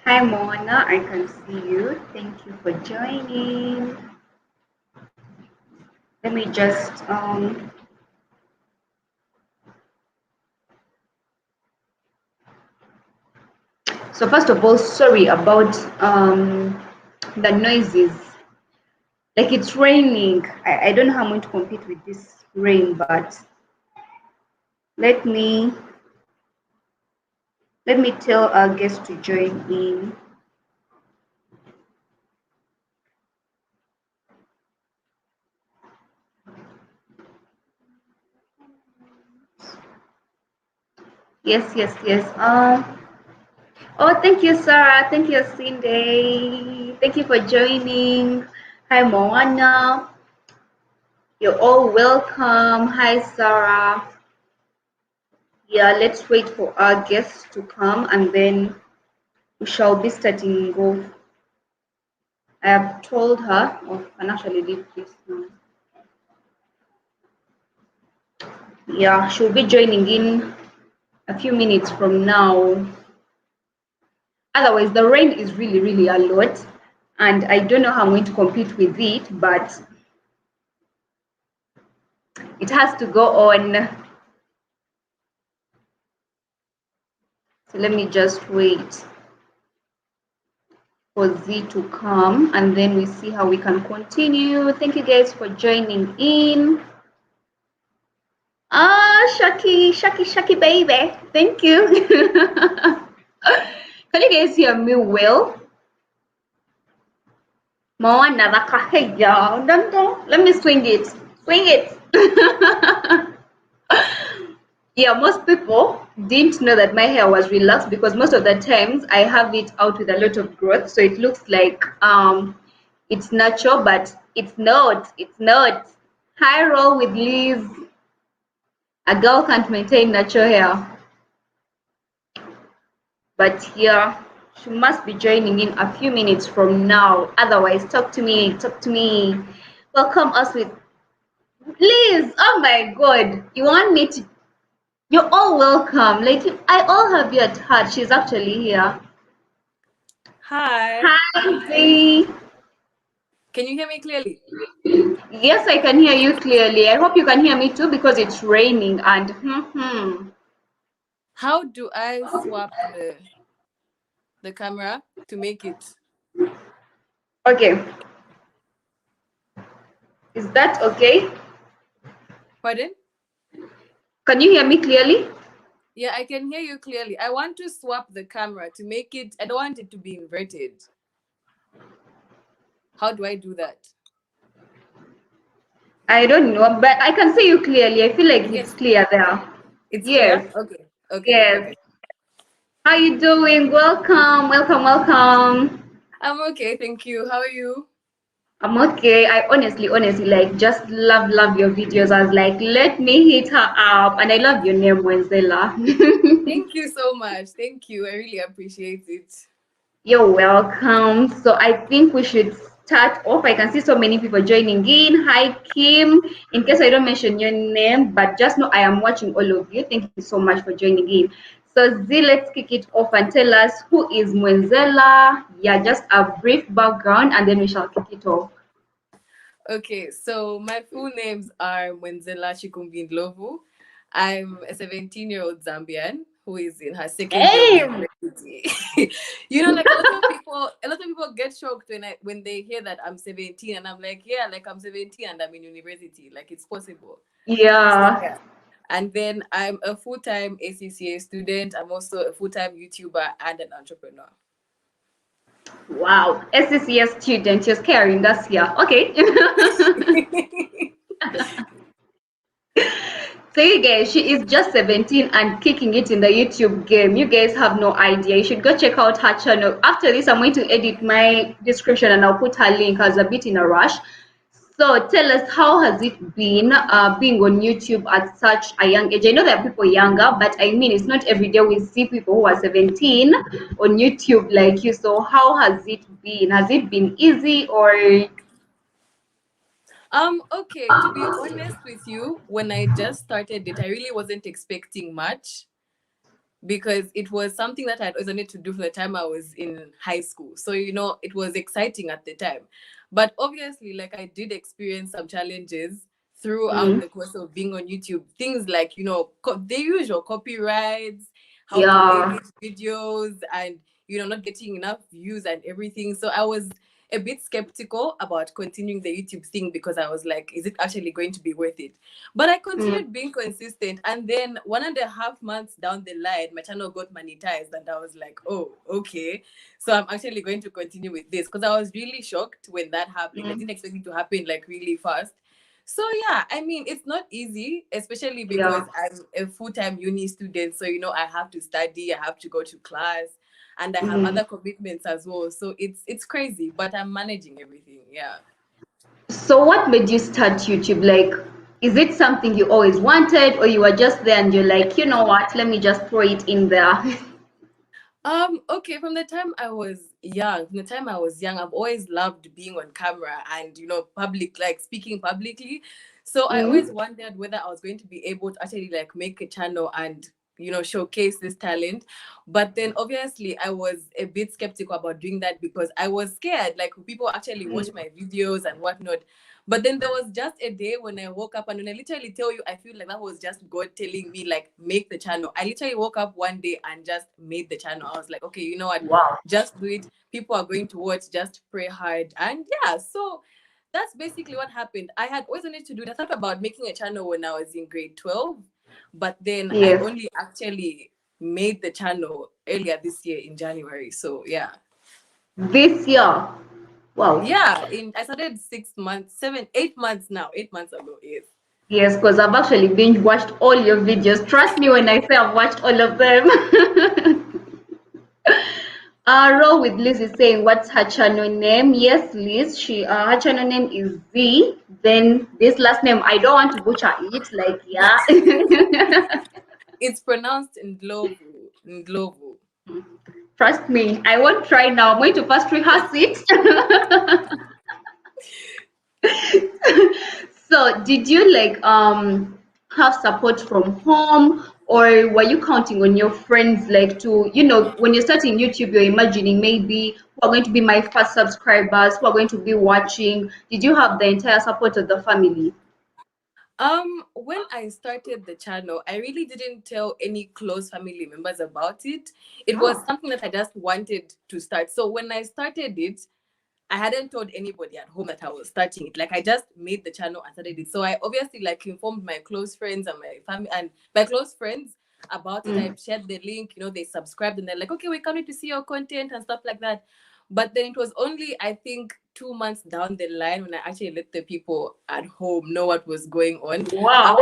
Hi Mona, I can see you. Thank you for joining. Let me just so first of all, sorry about the noises. Like it's raining. I don't know how I'm going to compete with this rain, but let me tell our guests to join in. Yes. Oh, thank you, Sarah. Thank you, Cindy. Thank you for joining. Hi, Moana. You're all welcome. Hi, Sarah. Yeah, let's wait for our guests to come and then we shall be starting off. I have told her, oh, I can actually leave this now. Yeah, she'll be joining in a few minutes from now. Otherwise, the rain is really a lot, and I don't know how I'm going to compete with it, but it has to go on. So let me just wait for Z to come, and then we see how we can continue. Thank you guys for joining in. Ah, Shaki baby. Thank you. Can you guys hear me well? Moana Vakaheya. Let me swing it. Swing it. Yeah, most people didn't know that my hair was relaxed because most of the times I have it out with a lot of growth, so it looks like it's natural, but it's not. It's not. Hi, roll with Liz. A girl can't maintain natural hair, but here she must be joining in a few minutes from now. Otherwise, talk to me. Talk to me. Welcome us with Liz. Oh my God, you want me to? You're all welcome. Like I all have you at heart. She's actually here. Hi. Hi, Zee. Can you hear me clearly? Yes, I can hear you clearly. I hope you can hear me too because it's raining and How do I swap the camera to make it? Okay. Is that okay? Pardon? Can you hear me clearly? Yeah, I can hear you clearly. I want to swap the camera to make it, I don't want it to be inverted. How do I do that? I don't know, but I can see you clearly. I feel like it's Yes. clear there. It's Yes. clear? Okay. Yes. How you doing? Welcome. I'm okay, thank you. How are you? I'm okay. I honestly, like just love your videos. I was like, let me hit her up. And I love your name, Wenzela. Thank you so much. Thank you. I really appreciate it. You're welcome. So I think we should start off. I can see so many people joining in. Hi, Kim. In case I don't mention your name, but just know I am watching all of you. Thank you so much for joining in. So Z, let's kick it off and tell us who is Mwenzela. Yeah, just a brief background and then we shall kick it off. Okay, so my full names are Mwenzela Shikumbi Ndlovu. I'm a 17-year-old Zambian who is in her second year of Hey, university. Like a lot of people get shocked when they hear that I'm 17 and I'm like, yeah, like I'm 17 and I'm in university. Like it's possible. So yeah. yeah. And then I'm a full-time ACCA student. I'm also a full-time YouTuber and an entrepreneur. Wow. SCCS student, you're scaring us here. Okay. So you guys, she is just 17 and kicking it in the YouTube game. You guys have no idea. You should go check out her channel. After this, I'm going to edit my description and I'll put her link. I was a bit in a rush. So tell us, how has it been being on YouTube at such a young age? I know there are people younger, but I mean, it's not every day we see people who are 17 on YouTube like you. So how has it been? Has it been easy or? Okay, to be honest with you, when I just started it, I really wasn't expecting much. because it was something that I'd always wanted to do from the time I was in high school. So, you know, it was exciting at the time. But obviously, like, I did experience some challenges throughout the course of being on YouTube. Things like, you know, the usual copyrights, how to edit videos, and, you know, not getting enough views and everything. So I was a bit skeptical about continuing the YouTube thing because I was like, is it actually going to be worth it? But I continued being consistent. And then 1.5 months down the line, my channel got monetized. And I was like, oh, okay. So I'm actually going to continue with this because I was really shocked when that happened. I didn't expect it to happen like really fast. So yeah, I mean, it's not easy, especially because I'm a full-time uni student. So, you know, I have to study, I have to go to class, and I have other commitments as well. So it's crazy, but I'm managing everything. Yeah. So what made you start YouTube? Like, is it something you always wanted, or you were just there and you're like, you know what, let me just throw it in there? Okay, from the time I was young, I've always loved being on camera and, you know, public, like speaking publicly. So I always wondered whether I was going to be able to actually like make a channel and, you know, showcase this talent. But then obviously I was a bit skeptical about doing that because I was scared, like, people actually watch my videos and whatnot. But then there was just a day when I woke up, and when I literally tell you, I feel like that was just God telling me, like, make the channel. I literally woke up one day and just made the channel. I was like, okay, you know what? Wow. Just do it. People are going to watch. Just pray hard. And yeah, so that's basically what happened. I had always wanted to do it. I thought about making a channel when I was in grade 12, but then I only actually made the channel earlier this year in January. So yeah. This year? Wow. Yeah, I started 8 months now. 8 months ago, yes. Yes, because I've actually binge watched all your videos. Trust me when I say I've watched all of them. Roll with Liz is saying, what's her channel name? Yes, Liz, her channel name is Z. Then this last name, I don't want to butcher it. Like, yeah. It's pronounced Ndlovu. Trust me, I won't try now. I'm going to first rehearse it. So did you like have support from home, or were you counting on your friends, like, to, you know, when you're starting YouTube, you're imagining maybe who are going to be my first subscribers, who are going to be watching? Did you have the entire support of the family? When I started the channel, I really didn't tell any close family members about it. It was something that I just wanted to start. So when I started it, I hadn't told anybody at home that I was starting it. Like, I just made the channel and started it. So I obviously like informed my close friends and my family and my close friends about it. I shared the link, you know, they subscribed and they're like, okay, we can't wait to see your content and stuff like that. But then it was only, I think, 2 months down the line when I actually let the people at home know what was going on. Wow.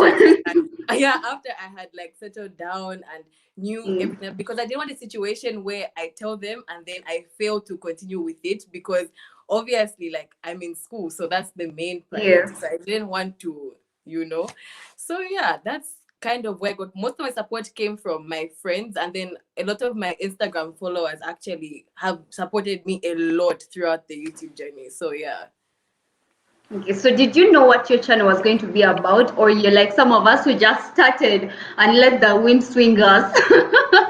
After I had like settled down and knew everything, because I didn't want a situation where I tell them and then I fail to continue with it, because obviously, like, I'm in school, so that's the main priority. So I didn't want to, you know. So yeah, that's kind of where I got most of my support came from my friends, and then a lot of my Instagram followers actually have supported me a lot throughout the YouTube journey. So yeah. Okay, so did you know what your channel was going to be about, or you're like some of us who just started and let the wind swing us?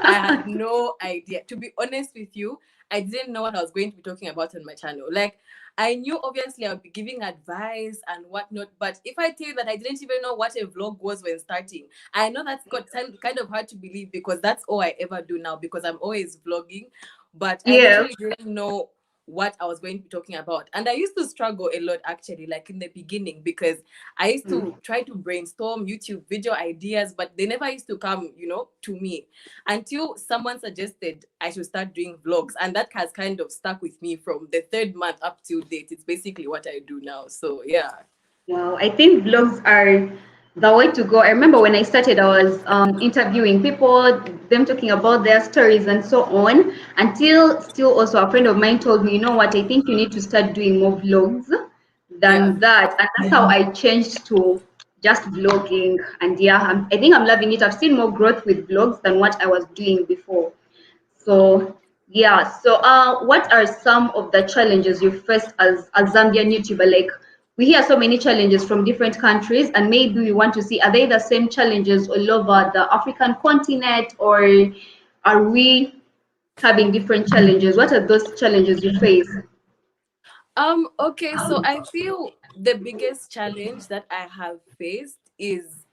I had no idea. To be honest with you, I didn't know what I was going to be talking about on my channel. Like, I knew obviously I would be giving advice and whatnot, but if I tell you that I didn't even know what a vlog was when starting, I know that's got kind of hard to believe, because that's all I ever do now, because I'm always vlogging. But I literally didn't know what I was going to be talking about. And I used to struggle a lot, actually, like in the beginning, because I used to try to brainstorm YouTube video ideas, but they never used to come, you know, to me, until someone suggested I should start doing vlogs. And that has kind of stuck with me from the 3rd month up till date. It's basically what I do now. So yeah. Wow, I think vlogs are the way to go. I remember when I started, I was interviewing people, them talking about their stories and so on, until still also a friend of mine told me, you know what, I think you need to start doing more vlogs than that. And that's how I changed to just vlogging. And yeah, I think I'm loving it. I've seen more growth with vlogs than what I was doing before. So yeah, so what are some of the challenges you faced as a Zambian YouTuber? Like, we hear so many challenges from different countries, and maybe we want to see, are they the same challenges all over the African continent, or are we having different challenges? What are those challenges you face? Okay, so I feel the biggest challenge that I have faced is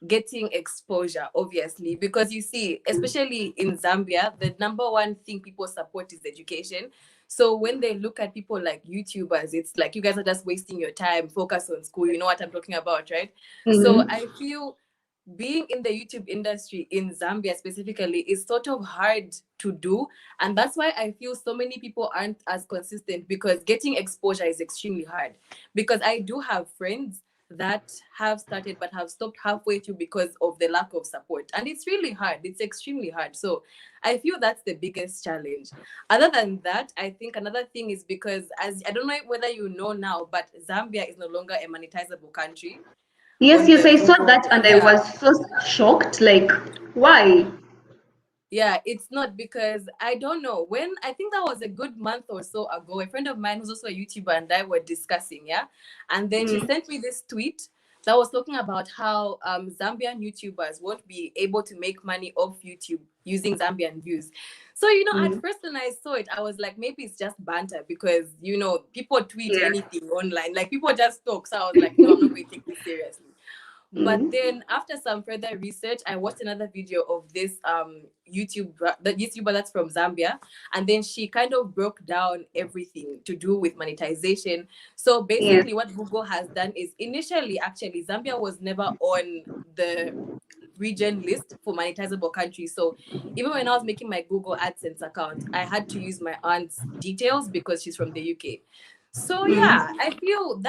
getting exposure, obviously, because you see, especially in Zambia, the number one thing people support is education. So when they look at people like YouTubers, it's like you guys are just wasting your time, focus on school. You know what I'm talking about, right? So I feel being in the YouTube industry in Zambia specifically is sort of hard to do. And that's why I feel so many people aren't as consistent, because getting exposure is extremely hard. Because I do have friends that have started but have stopped halfway through because of the lack of support. And it's really hard. It's extremely hard. So I feel that's the biggest challenge. Other than that, I think another thing is because, as I don't know whether you know now, but Zambia is no longer a monetizable country Yes, on yes, the I saw Google. that and I Yeah. was so shocked. Like, why? Yeah, it's not, because I don't know when. I think that was a good month or so ago. A friend of mine who's also a YouTuber and I were discussing, yeah, and then she sent me this tweet that was talking about how Zambian YouTubers won't be able to make money off YouTube using Zambian views. So at first when I saw it, I was like, maybe it's just banter, because people tweet Yeah. anything online, like people just talk. So I was like, no, I'm not going to take this seriously. But Mm. then after some further research, I watched another video of this the YouTuber that's from Zambia, and then she kind of broke down everything to do with monetization. So Yes. basically what Google has done is, initially actually Zambia was never on the region list for monetizable countries. So even when I was making my Google AdSense account, I had to use my aunt's details because she's from the UK. So yeah, Mm. I feel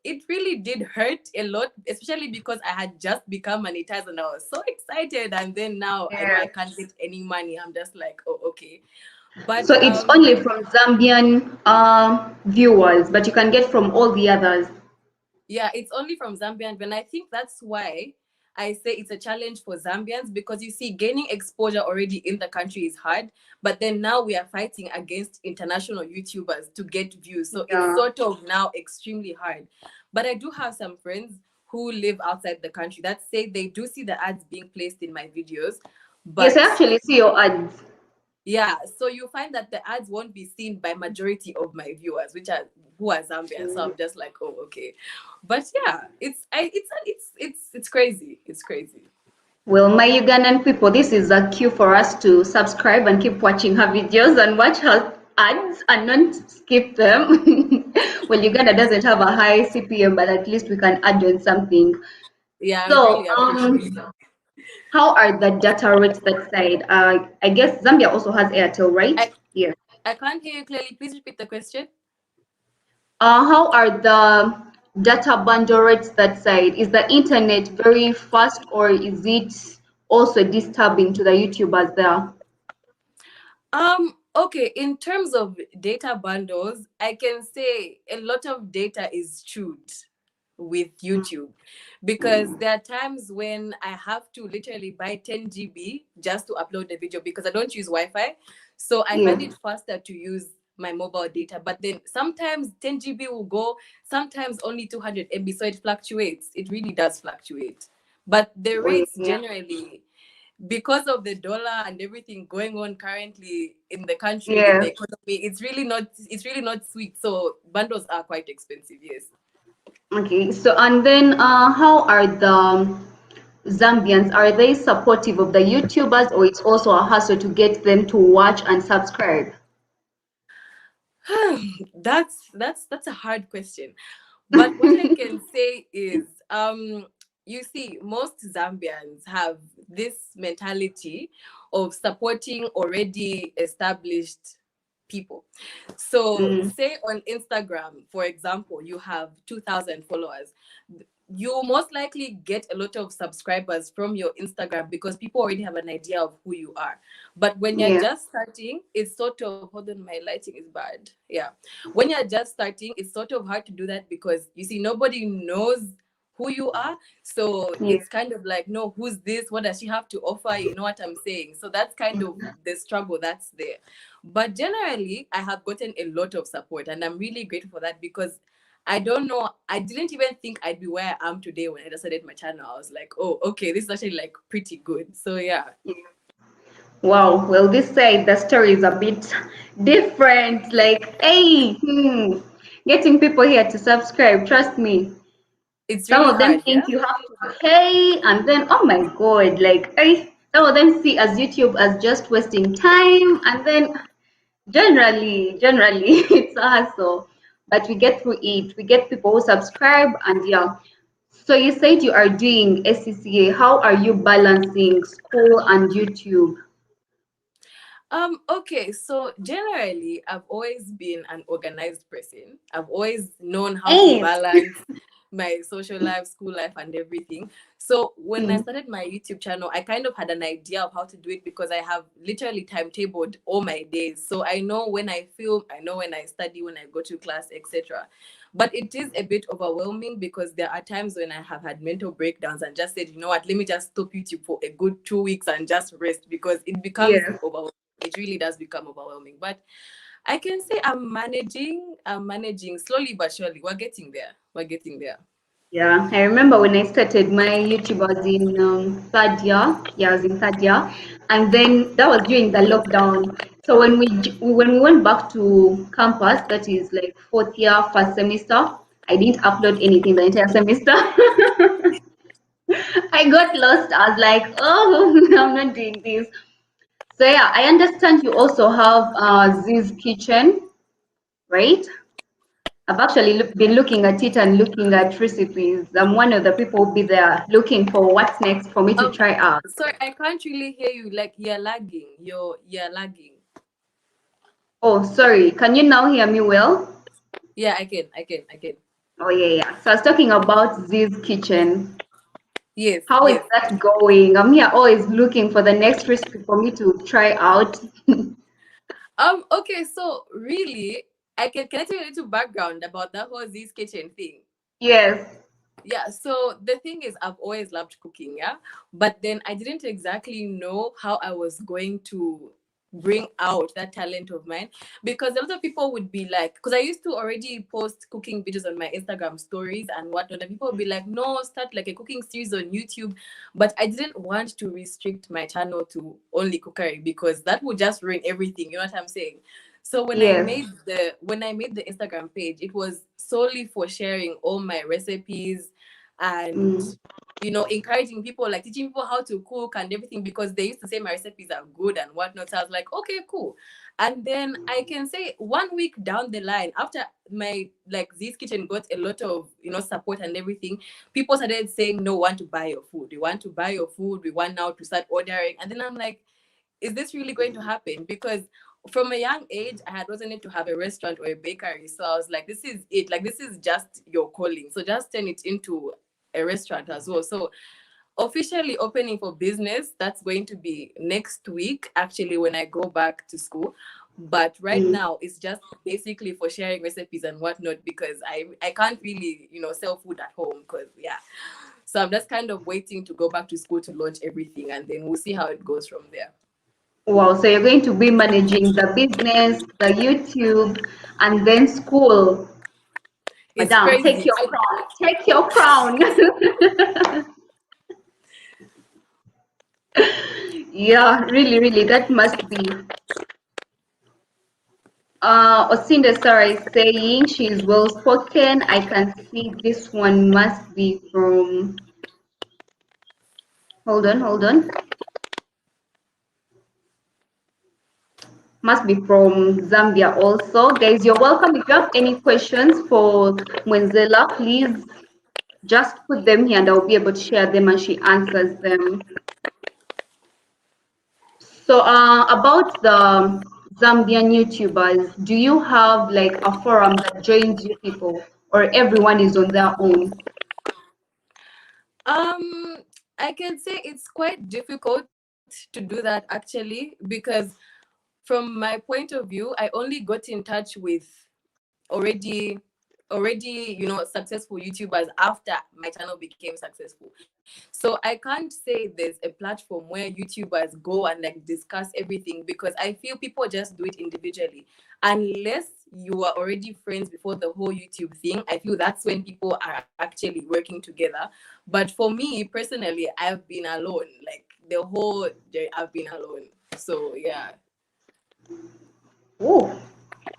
it really did hurt a lot, especially because I had just become monetized and I was so excited, and then now I know Yeah. I can't get any money. I'm just like, oh, okay. But So it's only from Zambian viewers, but you can get from all the others. yeah, it's only from Zambian. And I think that's why I say it's a challenge for Zambians, because you see, gaining exposure already in the country is hard. But then now we are fighting against international YouTubers to get views. So it's Yeah. sort of now extremely hard. But I do have some friends who live outside the country that say they do see the ads being placed in my videos. Yes, I But actually see your ads. yeah, so you find that the ads won't be seen by majority of my viewers, which are who are Zambian. So I'm just like, oh, okay. But yeah, it's crazy. It's crazy. Well, my Ugandan people, this is a cue for us to subscribe and keep watching her videos and watch her ads and not skip them. Well, Uganda doesn't have a high CPM, but at least we can add on something. Yeah, I So, really appreciate that. how are the data rates that side? I guess Zambia also has Airtel, right? I Yeah. I can't hear you clearly. Please repeat the question. How are the data bundle rates that side? Is the internet very fast or is it also disturbing to the YouTubers there? Okay, in terms of data bundles, I can say a lot of data is chewed with YouTube, because there are times when I have to literally buy 10 GB just to upload the video, because I don't use Wi-Fi. So I Yeah. find it faster to use my mobile data. But then sometimes 10 GB will go, sometimes only 200 MB. So it fluctuates. It really does fluctuate. But the rates Yeah. generally, because of the dollar and everything going on currently in the country, in Yeah. the economy, it's really not sweet. So bundles are quite expensive, yes. Okay. So and then how are the Zambians? Are they supportive of the YouTubers or it's also a hassle to get them to watch and subscribe? That's a hard question. But what I can say is, you see, most Zambians have this mentality of supporting already established people. So, Mm. say on Instagram, for example, you have 2,000 followers. You most likely get a lot of subscribers from your Instagram because people already have an idea of who you are. But when you're Yeah. just starting, it's sort of, hold on, my lighting is bad. Yeah. When you're just starting, it's sort of hard to do that, because you see, nobody knows who you are. So Yeah. it's kind of like, no, who's this? What does she have to offer? You know what I'm saying? So that's kind of the struggle that's there. But generally, I have gotten a lot of support, and I'm really grateful for that, because I don't know, I didn't even think I'd be where I am today when I just started my channel. I was like, oh, okay, this is actually like pretty good. So yeah. Wow, well, this side the story is a bit different. Like, hey, getting people here to subscribe, trust me. It's Some really of them hard, yeah? think you have to pay, and then oh my god, like, hey, some of them see as YouTube as just wasting time, and then generally, it's a hustle. But we get through it. We get people who subscribe, and yeah. So you said you are doing SCCA. How are you balancing school and YouTube? Okay, so generally I've always been an organized person. I've always known how to Hey. balance my social life, school life, and everything. So when I Mm, started my YouTube channel, I kind of had an idea of how to do it because I have literally timetabled all my days. So I know when I film, I know when I study, when I go to class, etc. But it is a bit overwhelming because there are times when I have had mental breakdowns and just said, you know what, let me just stop YouTube for a good 2 weeks and just rest because it becomes yes. overwhelming. It really does become overwhelming. But I can say I'm managing slowly but surely. We're getting there. We're getting there. Yeah, I remember when I started my YouTube, I was in third year. Yeah, I was in third year, and then that was during the lockdown. So when we went back to campus, that is like fourth year, first semester, I didn't upload anything the entire semester. I got lost. I was like, oh, I'm not doing this. So yeah, I understand you also have Z's kitchen, right? I've actually been looking at it and looking at recipes. I'm one of the people who'll be there looking for what's next for me to Um, try out. sorry, I can't really hear you. Like you're lagging. You're lagging. Oh, sorry. Can you now hear me well? Yeah, I can. Oh, yeah, yeah. So I was talking about Z's kitchen. Yes, How is yes. that going? I'm here always looking for the next recipe for me to try out. Okay, so really, can I tell you a little background about that whole Z's kitchen thing? Yes. Yeah, so the thing is, I've always loved cooking, yeah, but then I didn't exactly know how I was going to bring out that talent of mine because a lot of people would be like, because I used to already post cooking videos on my Instagram stories and whatnot, and people would be like, no, start like a cooking series on YouTube. But I didn't want to restrict my channel to only cookery because that would just ruin everything. You know what I'm saying? So Yes. when I made the Instagram page, it was solely for sharing all my recipes and Mm. encouraging people, like teaching people how to cook and everything because they used to say my recipes are good and whatnot. So I was like, okay, cool. And then I can say 1 week down the line, after my like this kitchen got a lot of support and everything, people started saying, no, we want to buy your food. We want to buy your food. We want now to start ordering. And then I'm like, is this really going to happen? Because from a young age, I had wanted to have a restaurant or a bakery. So I was like, this is it. Like, this is just your calling. So just turn it into a restaurant as well. So officially opening for business, that's going to be next week, actually, when I go back to school. But right Mm. now, it's just basically for sharing recipes and whatnot because I can't really, sell food at home because, yeah. So I'm just kind of waiting to go back to school to launch everything and then we'll see how it goes from there. Wow, so you're going to be managing the business, the YouTube, and then school. It's Madam, take crazy. your crown. Take your crown. Yeah, really, really, that must be. Osinda Sarah is saying she's well spoken. I can see this one must be from. Hold on, hold on. Must be from Zambia also. Guys, you're welcome. If you have any questions for Mwenzela, please just put them here and I'll be able to share them and she answers them. So, about the Zambian YouTubers, do you have like a forum that joins you people, or everyone is on their own? Um, I can say it's quite difficult to do that actually because from my point of view, I only got in touch with already successful YouTubers after my channel became successful. So I can't say there's a platform where YouTubers go and like discuss everything because I feel people just do it individually unless you are already friends before the whole YouTube thing. I feel that's when people are actually working together. But for me personally, I've been alone like the whole day. I've been alone. So yeah. Oh,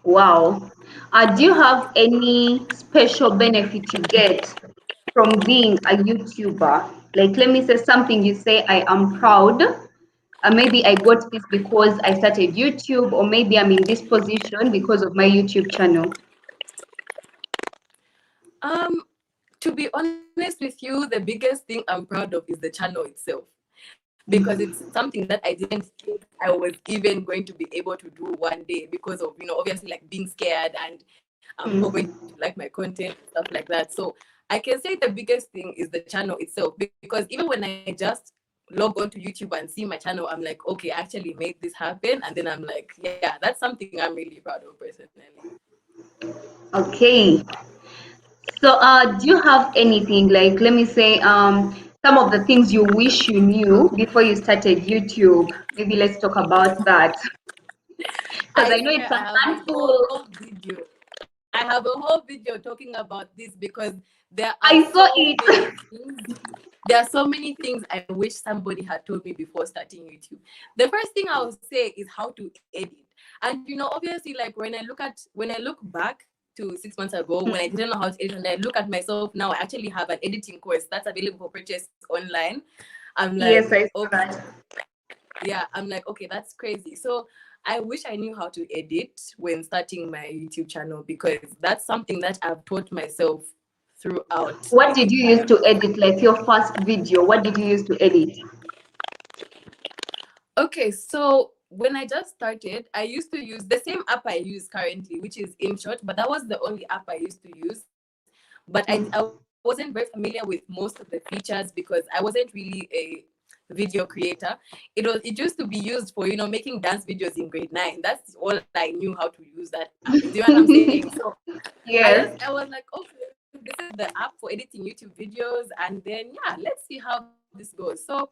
wow. Do you have any special benefit you get from being a YouTuber? Like, let me say something you say, I am proud. Maybe I got this because I started YouTube, or maybe I'm in this position because of my YouTube channel. To be honest with you, the biggest thing I'm proud of is the channel itself, because it's something that I didn't think I was even going to be able to do one day, because of, obviously, like, being scared and people going to like my content and stuff like that. So I can say the biggest thing is the channel itself, because even when I just log on to YouTube and see my channel, I'm like, okay, I actually made this happen. And then I'm like, yeah, that's something I'm really proud of personally. Okay. So, do you have anything, like, let me say, some of the things you wish you knew before you started YouTube? Maybe let's talk about that. Because I I know swear it's a I have a handful. whole video. I have a whole video talking about this, because there are I saw so it. many things. There are so many things I wish somebody had told me before starting YouTube. The first thing I would say is how to edit. And obviously, like, when I look back to 6 months ago, when I didn't know how to edit, and I look at myself now, I actually have an editing course that's available for purchase online. I'm Yes, like, I saw okay, that. yeah, I'm like, okay, that's crazy. So I wish I knew how to edit when starting my YouTube channel, because that's something that I've taught myself throughout What this did you use time. to edit, like your first video? What did you use to edit? Okay, so when I just started, I used to use the same app I use currently, which is Inshot, but that was the only app I used to use. But I wasn't very familiar with most of the features, because I wasn't really a video creator. It used to be used for making dance videos in grade 9. That's all I knew how to use that app. Do you know what I'm saying? So Yes. I was like, okay, this is the app for editing YouTube videos, and then yeah, let's see how this goes. So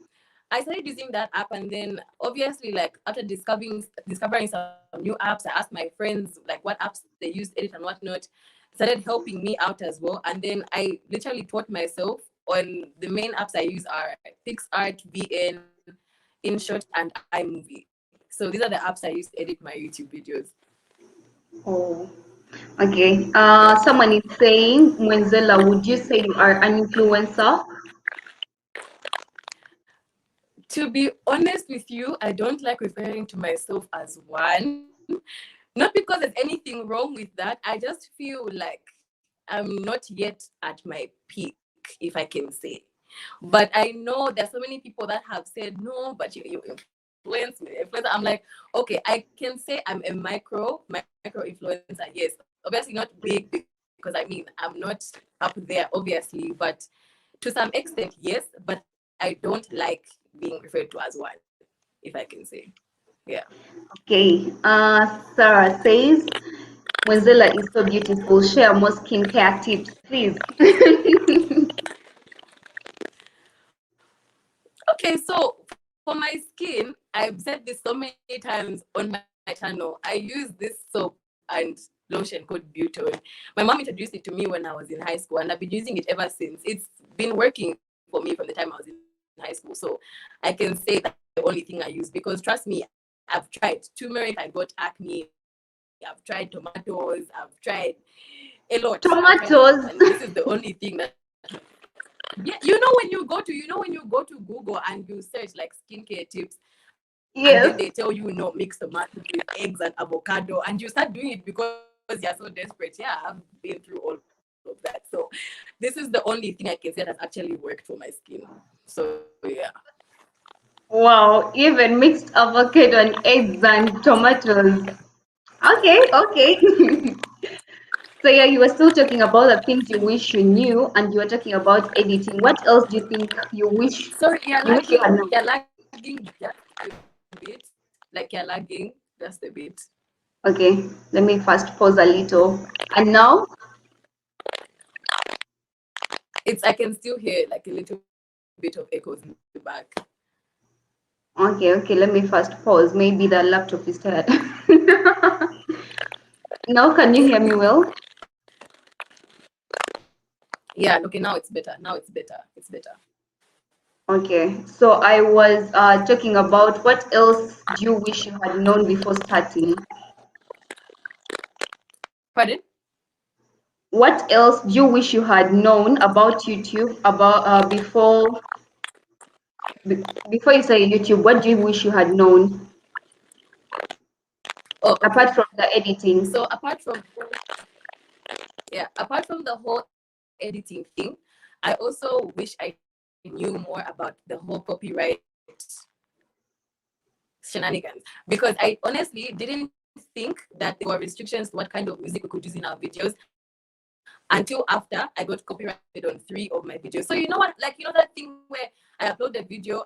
I started using that app, and then obviously, like, after discovering some new apps, I asked my friends like what apps they use to edit and whatnot. Started helping me out as well, and then I literally taught myself. On the main apps I use are PixArt, VN, InShot, and iMovie. So these are the apps I use to edit my YouTube videos. Oh, okay. Yeah. Someone is saying, Mwenzela, would you say you are an influencer? To be honest with you, I don't like referring to myself as one. Not because there's anything wrong with that. I just feel like I'm not yet at my peak, if I can say. But I know there's so many people that have said, no, but you influence me. I'm like, okay, I can say I'm a micro influencer. Yes, obviously not big, because I mean, I'm not up there, obviously, but to some extent, yes, but I don't like being referred to as one, if I can say. Yeah. Okay. Sarah says, Mwenzela is so beautiful. Share more skincare tips, please. Okay, so for my skin, I've said this so many times on my channel. I use this soap and lotion called Butone. My mom introduced it to me when I was in high school, and I've been using it ever since. It's been working for me from the time I was in high school. So I can say that's the only thing I use, because trust me, I've tried turmeric, I got acne, I've tried tomatoes, I've tried a lot. I've tried a lot, Tomatoes. and this is the only thing that, yeah, when you go to Google and you search like skincare tips, and then Yes. they tell you, mix tomatoes with eggs and avocado, and you start doing it because you're so desperate. Yeah, I've been through all of that. So this is the only thing I can say that actually worked for my skin. So yeah. Wow, even mixed avocado and eggs and tomatoes. Okay, okay. So yeah, you were still talking about the things you wish you knew, and you were talking about editing. What else do you think Sorry, you had known? you're lagging just a bit. Like you're lagging just a bit. Okay, let me first pause a little. And now, I can still hear like a little bit of echoes in the back. okay, let me first pause. Maybe the laptop is tired. Now, can you hear me well? Yeah, okay, now it's better. Now it's better. It's better. Okay, so I was talking about what else do you wish you had known before starting? Pardon? What else do you wish you had known about YouTube about before you say YouTube? What do you wish you had known Oh, okay. apart from the editing? So apart from the whole editing thing, I also wish I knew more about the whole copyright shenanigans, because I honestly didn't think that there were restrictions to what kind of music we could use in our videos until after I got copyrighted on 3 of my videos. So you know what, like, you know that thing where I upload the video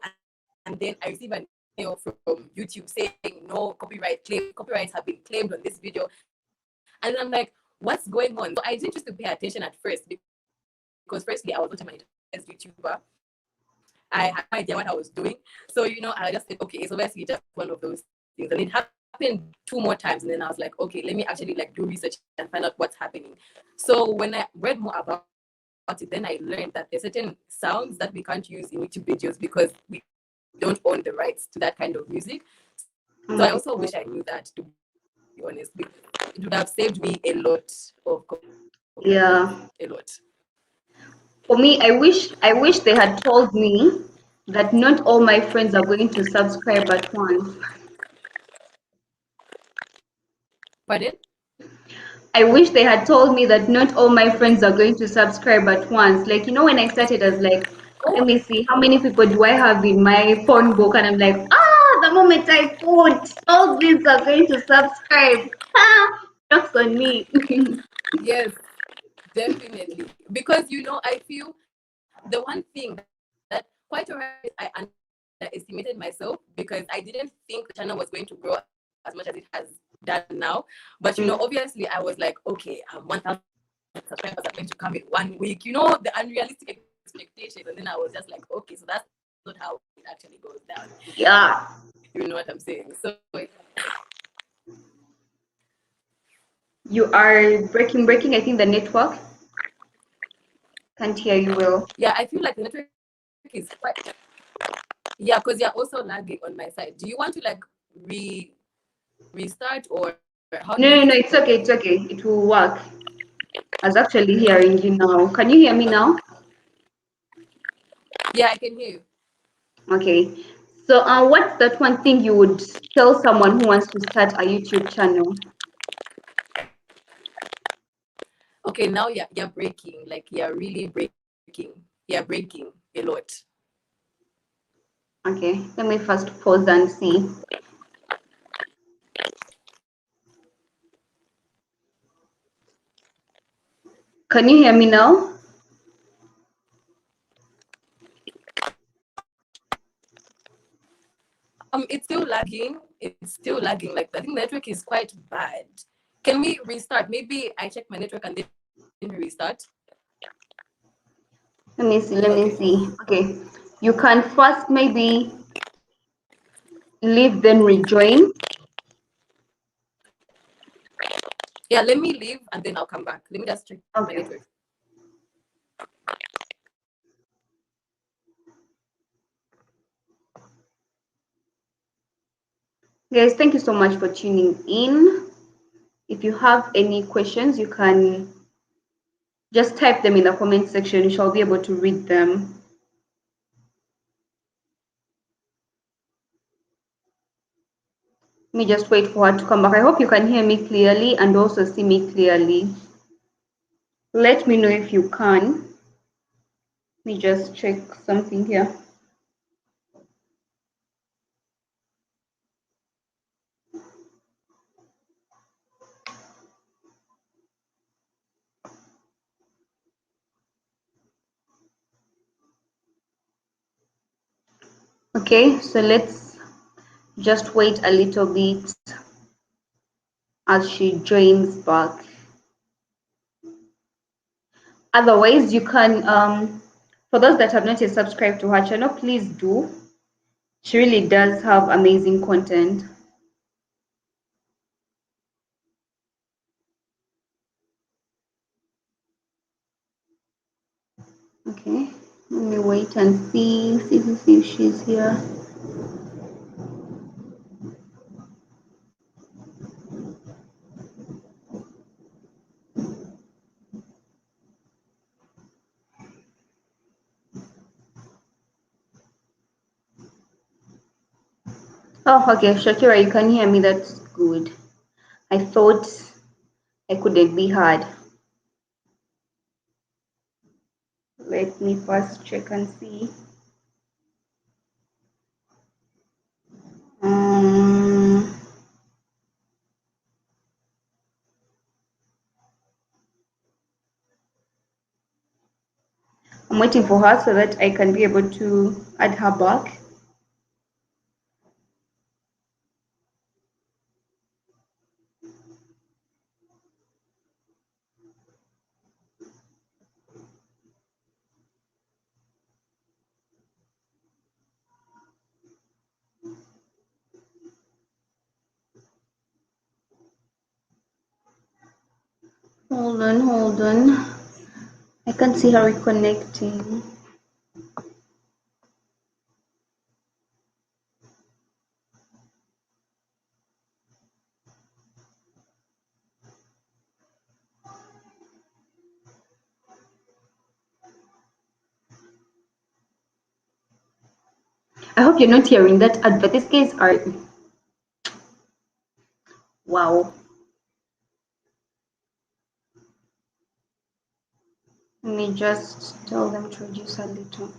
and then I receive an email from YouTube saying no copyrights have been claimed on this video, and I'm like, what's going on? So I didn't used to pay attention at first, because firstly I was not a monetized YouTuber. I had no idea what I was doing. So, you know, I just said, okay, it's obviously just one of those things. And it happened 2 more times. And then I was like, okay, let me actually like do research and find out what's happening. So when I read more about it, then I learned that there's certain sounds that we can't use in YouTube videos because we don't own the rights to that kind of music. So I also wish I knew that, to be honest. It would have saved me a lot of a lot. For me, I wish they had told me that not all my friends are going to subscribe at once. Pardon? I wish they had told me that not all my friends are going to subscribe at once. Like, you know, when I started as like, let me see, how many people do I have in my phone book? And I'm like, the moment I put, all these are going to subscribe. Jokes on me. Yes, definitely. Because, you know, I feel the one thing that quite alright, I underestimated myself, because I didn't think the channel was going to grow as much as it has done now. But, you know, obviously I was like, okay, 1,000 subscribers are going to come in 1 week, you know, the unrealistic expectations. And then I was just like, okay, so that's not how it actually goes down. Yeah. You know what I'm saying? So You are breaking, I think the network. Can't hear you well. yeah, I feel like the network is quite, yeah, because you're also lagging on my side. Do you want to like restart, or how do you No, think it's okay, it will work. I was actually hearing you now. Can you hear me now? Yeah, I can hear you. Okay. So, what's that one thing you would tell someone who wants to start a YouTube channel? Okay, now you're breaking, like you're really breaking. You're breaking a lot. Okay, let me first pause and see. Can you hear me now? It's still lagging. It's still lagging. Like, I think the network is quite bad. Can we restart? Maybe I check my network and then we restart. Let me see. Okay, you can first maybe leave, then rejoin. Yeah, let me leave and then I'll come back. Let me just check my Okay. network. Guys, thank you so much for tuning in. If you have any questions, you can just type them in the comment section. We shall be able to read them. Let me just wait for her to come back. I hope you can hear me clearly and also see me clearly. Let me know if you can. Let me just check something here. Okay, so let's just wait a little bit as she joins back. Otherwise, you can, for those that have not yet subscribed to her channel, please do. She really does have amazing content. Okay, let me wait and see if she's here. Oh, okay, Shakira, you can hear me. That's good. I thought I couldn't be heard. Let me first check and see. I'm waiting for her so that I can be able to add her back. Hold on. I can't see her reconnecting. I hope you're not hearing that advert. These guys are wow. Let me just tell them to reduce a little.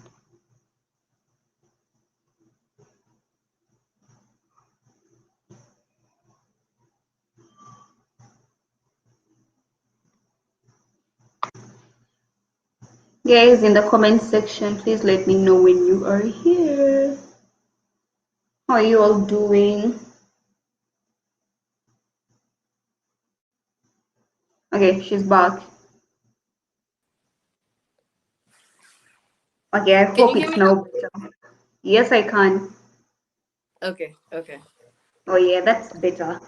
Guys, in the comment section, please let me know when you are here. How are you all doing? Okay, she's back. Okay, I hope it's now better. Yes, I can. Okay. Oh yeah, that's better.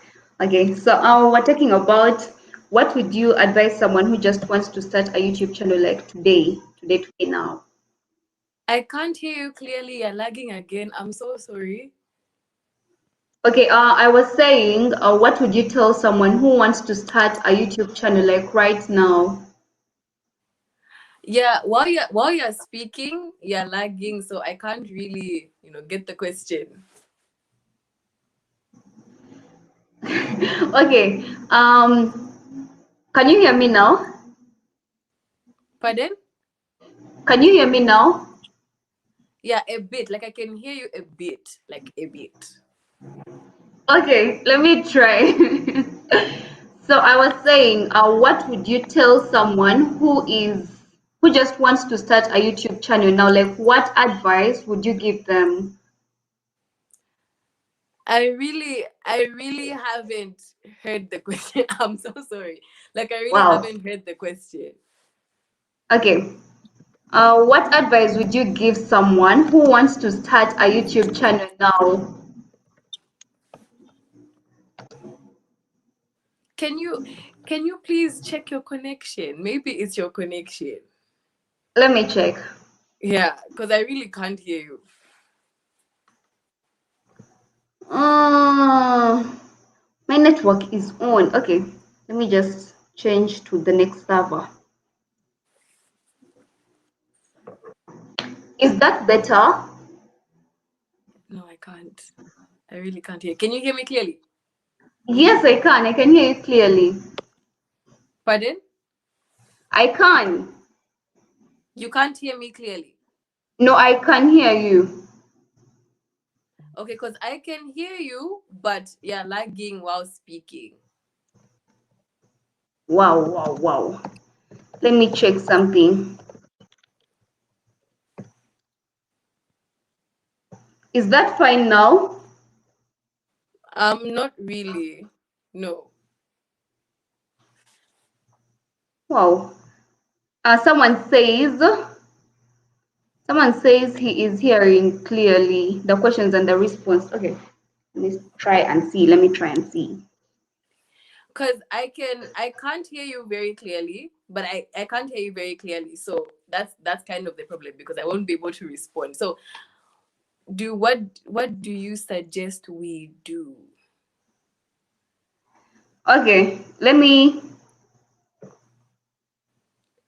Okay, so we're talking about what would you advise someone who just wants to start a YouTube channel like today now? I can't hear you clearly. You're lagging again. I'm so sorry. Okay, I was saying, what would you tell someone who wants to start a YouTube channel like right now? Yeah, while you're speaking, you're lagging, so I can't really, get the question. Okay, can you hear me now? Pardon? Can you hear me now? Yeah, a bit. Like I can hear you a bit, like a bit. Okay, let me try. So I was saying, what would you tell someone who just wants to start a YouTube channel now? Like, what advice would you give them? I really haven't heard the question. I'm so sorry. Like I really Wow. haven't heard the question. Okay. What advice would you give someone who wants to start a YouTube channel now? Can you please check your connection? Maybe it's your connection. Let me check. Yeah, because I really can't hear you. My network is on. Okay, let me just change to the next server. Is that better? No, I can't. I really can't hear. Can you hear me clearly? Yes, I can. I can hear you clearly. Pardon? I can. You can't hear me clearly. No, I can hear you. Okay, because I can hear you, but you're lagging while speaking. Wow. Let me check something. Is that fine now? Not really. No. Wow. Someone says he is hearing clearly the questions and the response. Okay, let me try and see. Because I can't hear you very clearly, but I can't hear you very clearly. So that's kind of the problem, because I won't be able to respond. So what do you suggest we do? Okay,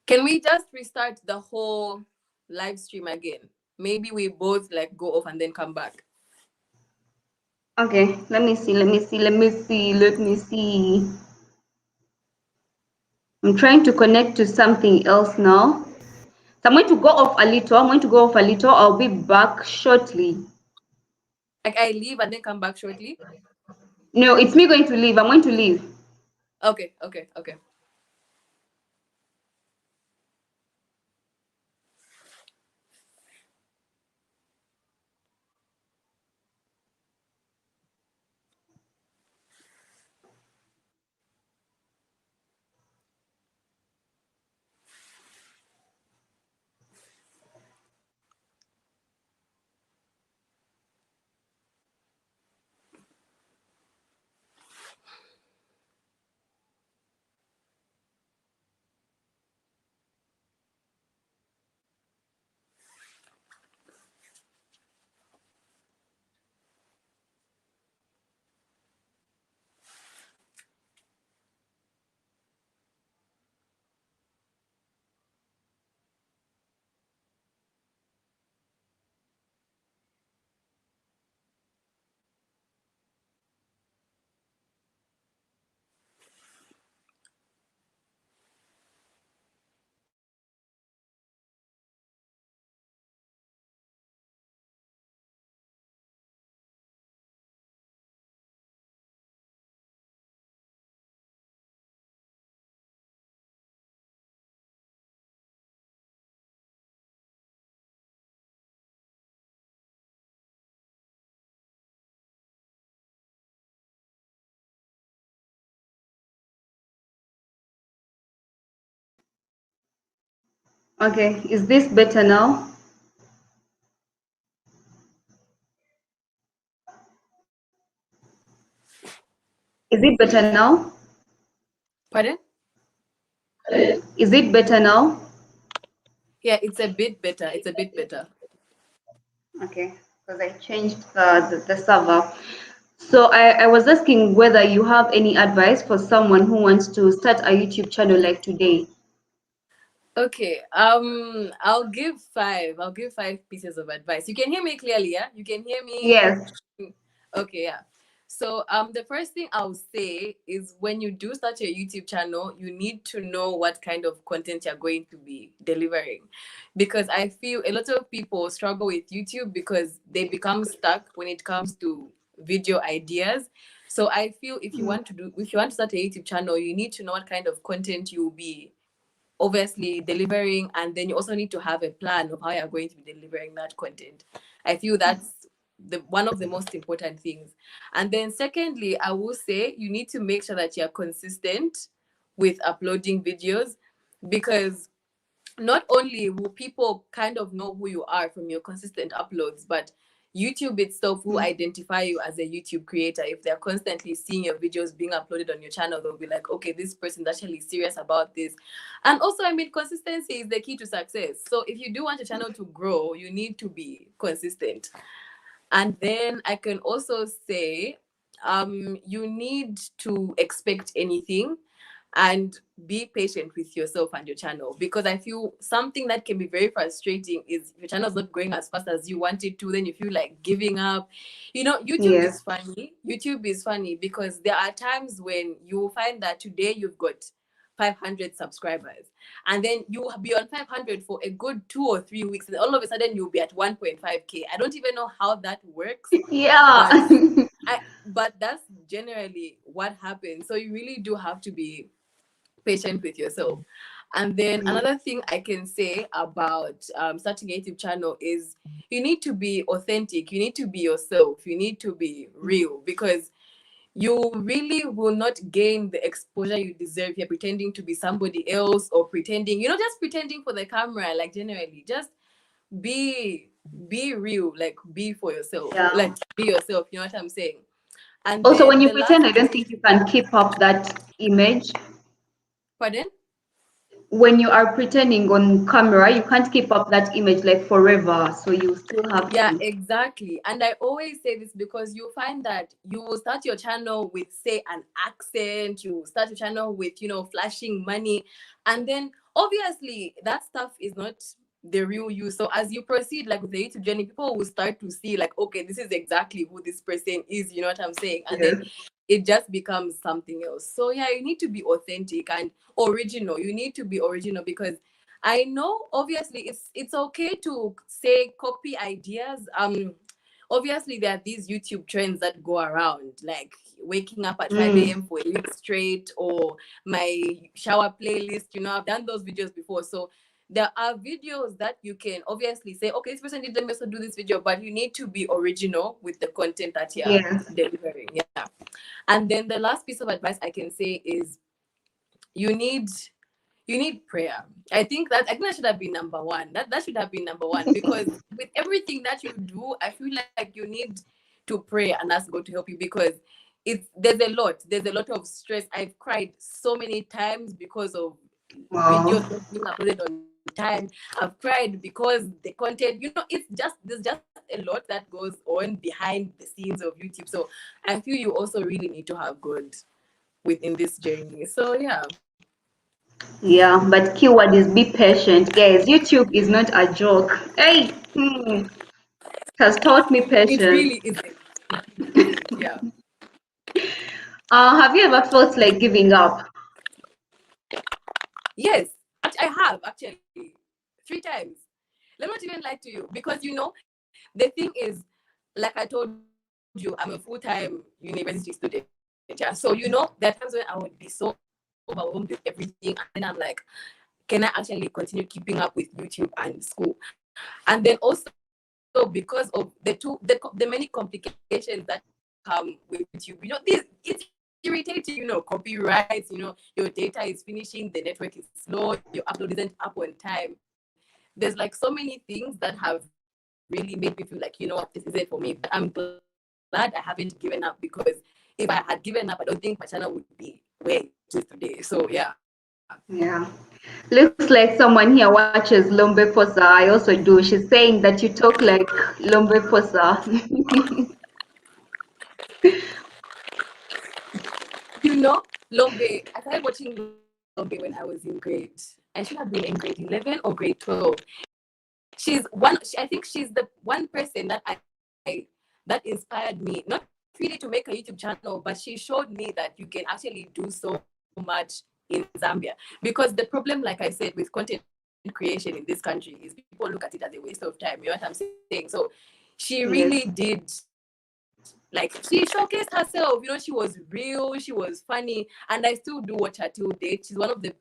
can we just restart the whole live stream again? Maybe we both like go off and then come back. Okay, let me see. I'm trying to connect to something else now. So I'm going to go off a little. I'll be back shortly. Like I leave and then come back shortly? No, it's me going to leave. I'm going to leave. Okay. Okay, is this better now? Is it better now? Pardon? Is it better now? Yeah, it's a bit better. Okay, because I changed the server. So I was asking whether you have any advice for someone who wants to start a YouTube channel like today. Okay. I'll give five pieces of advice. You can hear me clearly, yeah? You can hear me? Yes. Okay, yeah. So the first thing I'll say is, when you do start your YouTube channel, you need to know what kind of content you're going to be delivering, because I feel a lot of people struggle with YouTube because they become stuck when it comes to video ideas. So I feel if you want to start a YouTube channel, you need to know what kind of content you'll be obviously delivering, and then you also need to have a plan of how you're going to be delivering that content. I feel that's one of the most important things. And then secondly, I will say you need to make sure that you're consistent with uploading videos, because not only will people kind of know who you are from your consistent uploads, but YouTube itself will identify you as a YouTube creator. If they're constantly seeing your videos being uploaded on your channel, they'll be like, okay, this person's actually serious about this. And also, I mean, consistency is the key to success. So if you do want your channel to grow, you need to be consistent. And then I can also say, you need to expect anything and be patient with yourself and your channel, because I feel something that can be very frustrating is your channel's not going as fast as you want it to. Then you feel like giving up. You know, YouTube is funny because there are times when you will find that today you've got 500 subscribers, and then you will be on 500 for a good 2 or 3 weeks, and all of a sudden you'll be at 1.5k. I don't even know how that works. Yeah. But that's generally what happens. So you really do have to be patient with yourself. And then another thing I can say about starting a YouTube channel is, you need to be authentic, you need to be yourself, you need to be real, because you really will not gain the exposure you deserve if you're pretending to be somebody else, or just pretending for the camera. Like, generally, just be real, like be for yourself, like be yourself, you know what I'm saying? And Also, when then you the last pretend, I don't think you can keep up that image. Pardon? when you are pretending on camera, you can't keep up that image like forever. So you still have Yeah, to. exactly. And I always say this because you find that you will start your channel with, say, an accent, you start your channel with, flashing money. And then obviously that stuff is not the real you. So as you proceed, like with the YouTube journey, people will start to see, like, okay, this is exactly who this person is, you know what I'm saying? And Yes. then it just becomes something else. So yeah, you need to be authentic and original. You need to be original because I know obviously it's okay to say copy ideas. Obviously there are these YouTube trends that go around, like waking up at 5 a.m. for a week straight, or my shower playlist. I've done those videos before. So there are videos that you can obviously say, okay, this person did, let me also do this video, but you need to be original with the content that you're Yes. delivering. Yeah. And then the last piece of advice I can say is you need prayer. I think that should have been number one. That should have been number one, because with everything that you do, I feel like you need to pray and ask God to help you, because there's a lot of stress. I've cried so many times because of Wow. videos not being uploaded on time. I've cried because the content, there's just a lot that goes on behind the scenes of YouTube. So I feel you also really need to have God within this journey. So yeah. Yeah, but keyword is be patient, guys. YouTube is not a joke. Hey, it has taught me It patience. really isn't. Yeah. Have you ever felt like giving up? Yes, I have actually 3 times. Let me not even lie to you, because the thing is, like I told you, I'm a full-time university student. Yeah, so there are times when I would be so overwhelmed with everything, and then I'm like, can I actually continue keeping up with YouTube and school? And then also because of the many complications that come with YouTube, it's irritating, copyrights, your data is finishing, the network is slow, your upload isn't up on time. There's like so many things that have really made me feel like, this isn't for me. But I'm glad I haven't given up, because if I had given up, I don't think my channel would be where it is today. So yeah. Yeah. Looks like someone here watches Lombe Posa. I also do. She's saying that you talk like Lombe Posa. Lombe, I started watching Lombe when I was in I should have been in grade 11 or grade 12. I think she's the one person that inspired me, not really to make a YouTube channel, but she showed me that you can actually do so much in Zambia. Because the problem, like I said, with content creation in this country is people look at it as a waste of time. You know what I'm saying? So she Yes. really did, like, she showcased herself. She was real, she was funny, and I still do watch her till date. She's one of the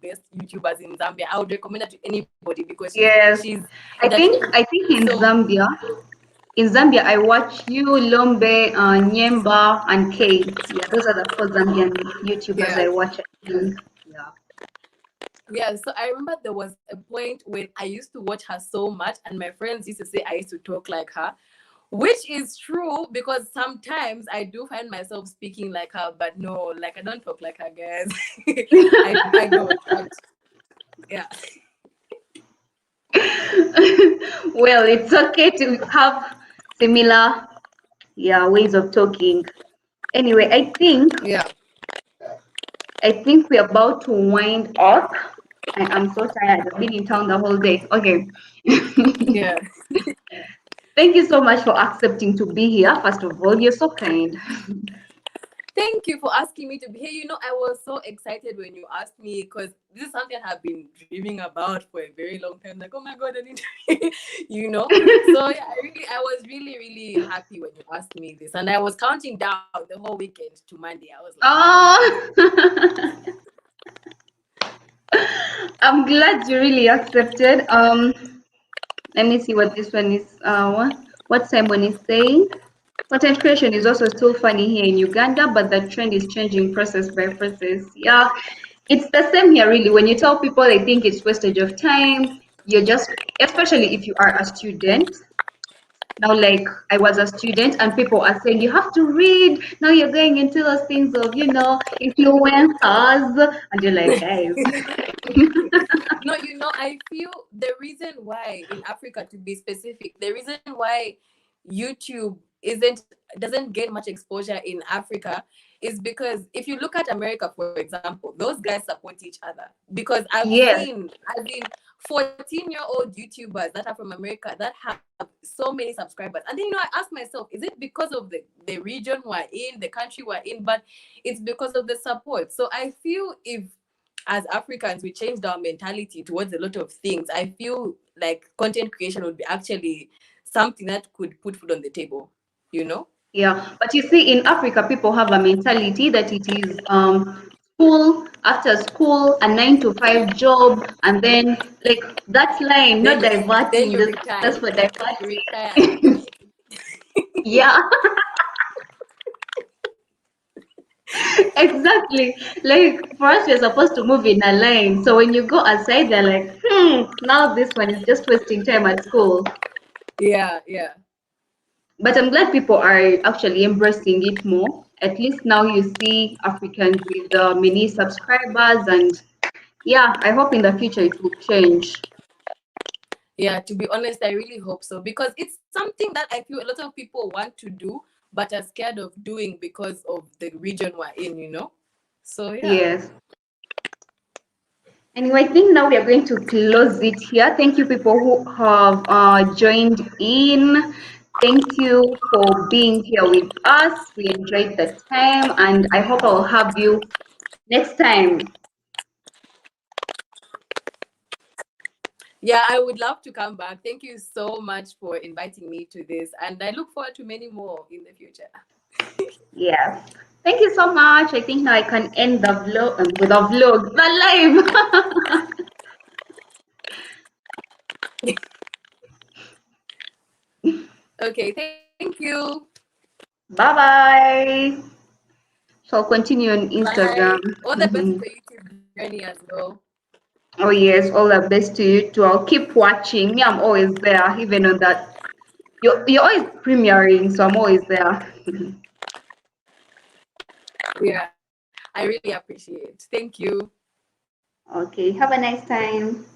best YouTubers in Zambia. I would recommend her to anybody, because Yes. she's I think entertaining. I think in So Zambia, I watch you, Lombe, Nyemba, and Kay. Yeah, those are the 4 Zambian YouTubers yeah. I watch. I think. Yeah. Yeah, so I remember there was a point when I used to watch her so much, and my friends used to say I used to talk like her, which is true, because sometimes I do find myself speaking like her, but no, like, I don't talk like her, guys. I don't. Yeah. Well, it's okay to have similar, yeah, ways of talking. Anyway, Yeah. I think we're about to wind up. I'm so tired. I've been in town the whole day. Okay. Yeah. Thank you so much for accepting to be here. First of all, you're so kind. Thank you for asking me to be here. I was so excited when you asked me, because this is something I've been dreaming about for a very long time. Like, oh my God, I need to, So yeah, I was really, really happy when you asked me this, and I was counting down the whole weekend to Monday. I was like, Oh, I'm glad you really accepted. Let me see what this one is. What Simon is saying. Content creation is also still funny here in Uganda, but the trend is changing process by process. Yeah, it's the same here really. When you tell people they think it's wastage of time, you're just, especially if you are a student. Now, like I was a student and people are saying you have to read. Now you're going into those things of, influencers, and you're like, guys. No, I feel the reason why in Africa, to be specific, the reason why YouTube doesn't get much exposure in Africa is because if you look at America, for example, those guys support each other. Because I've Yes. seen 14-year-old YouTubers that are from America that have so many subscribers. And then, I ask myself, is it because of the region we're in, the country we're in? But it's because of the support. So I feel if as Africans we changed our mentality towards a lot of things, I feel like content creation would be actually something that could put food on the table, Yeah, but you see, in Africa, people have a mentality that it is school, after school, a 9 to 5 job, and then like that line, not then diverting, you just retire. for You retire and diverting. finish. Yeah, exactly. Like for us, we're supposed to move in a line. So when you go aside, they're like, now this one is just wasting time at school. Yeah. But I'm glad people are actually embracing it more. At least now you see Africans with many subscribers, and yeah, I hope in the future it will change. Yeah, to be honest, I really hope so, because it's something that I feel a lot of people want to do but are scared of doing because of the region we're in. So yeah. Yes. Anyway, I think now we are going to close it here. Thank you, people who have joined in. Thank you for being here with us. We enjoyed the time, and I hope I'll have you next time. Yeah, I would love to come back. Thank you so much for inviting me to this, and I look forward to many more in the future. Yeah. Thank you so much. I think now I can end the vlog with a vlog, the live. Okay, thank you. Bye bye. So I'll continue on Instagram. Bye. All the best with the YouTube journey as well. Oh yes, all the best to you too. I'll keep watching. Me, I'm always there, even on that. You're always premiering, so I'm always there. Yeah, I really appreciate. Thank you. Okay, have a nice time.